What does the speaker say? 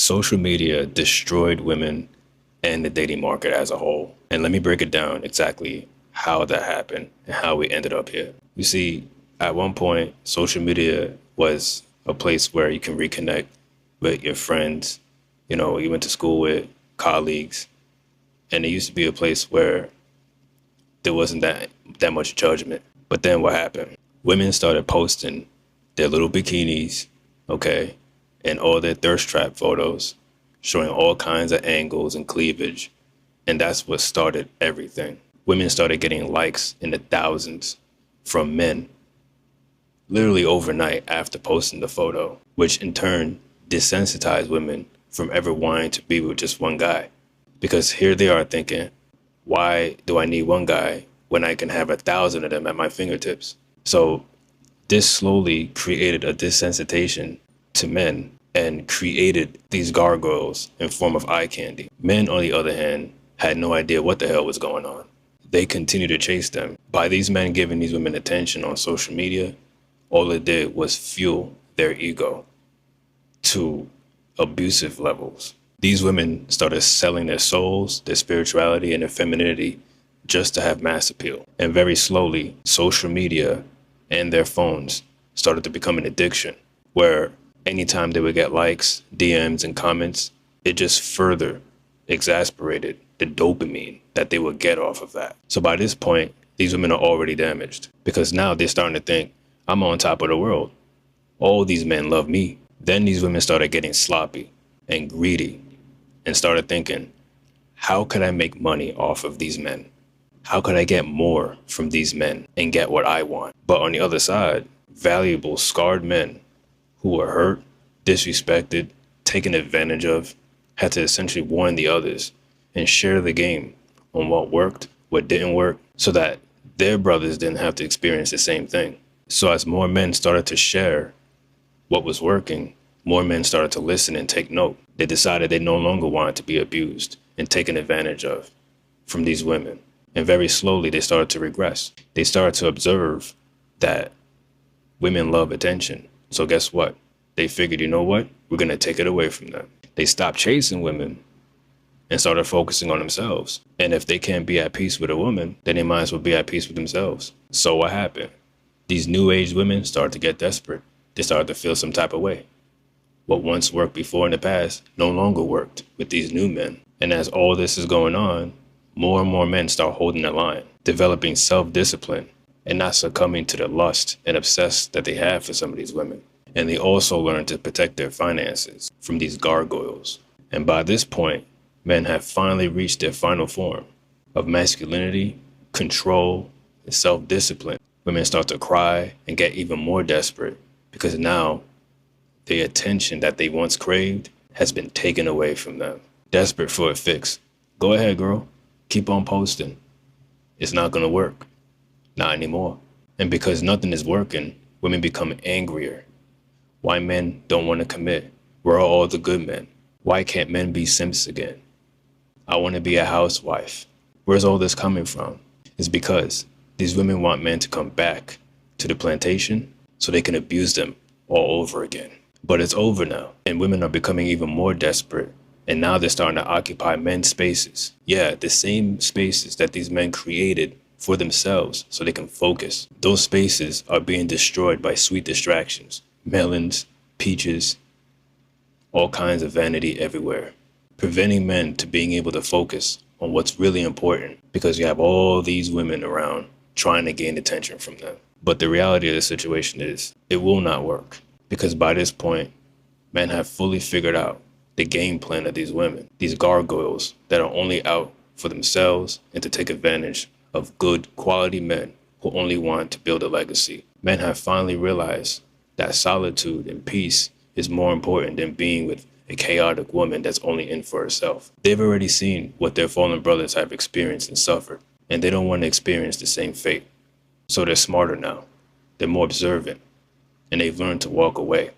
Social media destroyed women and the dating market as a whole. And let me break it down exactly how that happened and how we ended up here. You see, at one point, social media was a place where you can reconnect with your friends, you went to school with, colleagues, and it used to be a place where there wasn't that much judgment. But then what happened? Women started posting their little bikinis, okay, and all their thirst trap photos, showing all kinds of angles and cleavage. And that's what started everything. Women started getting likes in the thousands from men, literally overnight after posting the photo, which in turn desensitized women from ever wanting to be with just one guy. Because here they are thinking, why do I need one guy when I can have 1,000 of them at my fingertips? So this slowly created a desensitization to men and created these gargoyles in form of eye candy. Men, on the other hand, had no idea what the hell was going on. They continued to chase them. By these men giving these women attention on social media, all it did was fuel their ego to abusive levels. These women started selling their souls, their spirituality, and their femininity just to have mass appeal. And very slowly, social media and their phones started to become an addiction, where anytime they would get likes, DMs, and comments, it just further exasperated the dopamine that they would get off of that. So by this point, these women are already damaged, because now they're starting to think, I'm on top of the world. All these men love me. Then these women started getting sloppy and greedy and started thinking, how could I make money off of these men? How could I get more from these men and get what I want? But on the other side, valuable, scarred men who were hurt, disrespected, taken advantage of, had to essentially warn the others and share the game on what worked, what didn't work, so that their brothers didn't have to experience the same thing. So as more men started to share what was working, more men started to listen and take note. They decided they no longer wanted to be abused and taken advantage of from these women. And very slowly, they started to regress. They started to observe that women love attention. So guess what? They figured, you know what? We're going to take it away from them. They stopped chasing women and started focusing on themselves. And if they can't be at peace with a woman, then they might as well be at peace with themselves. So what happened? These new age women started to get desperate. They started to feel some type of way. What once worked before in the past no longer worked with these new men. And as all this is going on, more and more men start holding the line, developing self-discipline, and not succumbing to the lust and obsess that they have for some of these women. And they also learn to protect their finances from these gargoyles. And by this point, men have finally reached their final form of masculinity, control, and self-discipline. Women start to cry and get even more desperate because now the attention that they once craved has been taken away from them. Desperate for a fix. Go ahead, girl. Keep on posting. It's not going to work. Not anymore. And because nothing is working, women become angrier. Why men don't want to commit? Where are all the good men? Why can't men be simps again? I want to be a housewife. Where's all this coming from? It's because these women want men to come back to the plantation so they can abuse them all over again. But it's over now, and women are becoming even more desperate. And now they're starting to occupy men's spaces. Yeah, the same spaces that these men created for themselves so they can focus. Those spaces are being destroyed by sweet distractions. Melons, peaches, all kinds of vanity everywhere, preventing men to being able to focus on what's really important, because you have all these women around trying to gain attention from them. But the reality of the situation is it will not work, because by this point, men have fully figured out the game plan of these women, these gargoyles that are only out for themselves and to take advantage of good quality men who only want to build a legacy. Men have finally realized that solitude and peace is more important than being with a chaotic woman that's only in for herself. They've already seen what their fallen brothers have experienced and suffered, and they don't want to experience the same fate. So they're smarter now. They're more observant, and they've learned to walk away.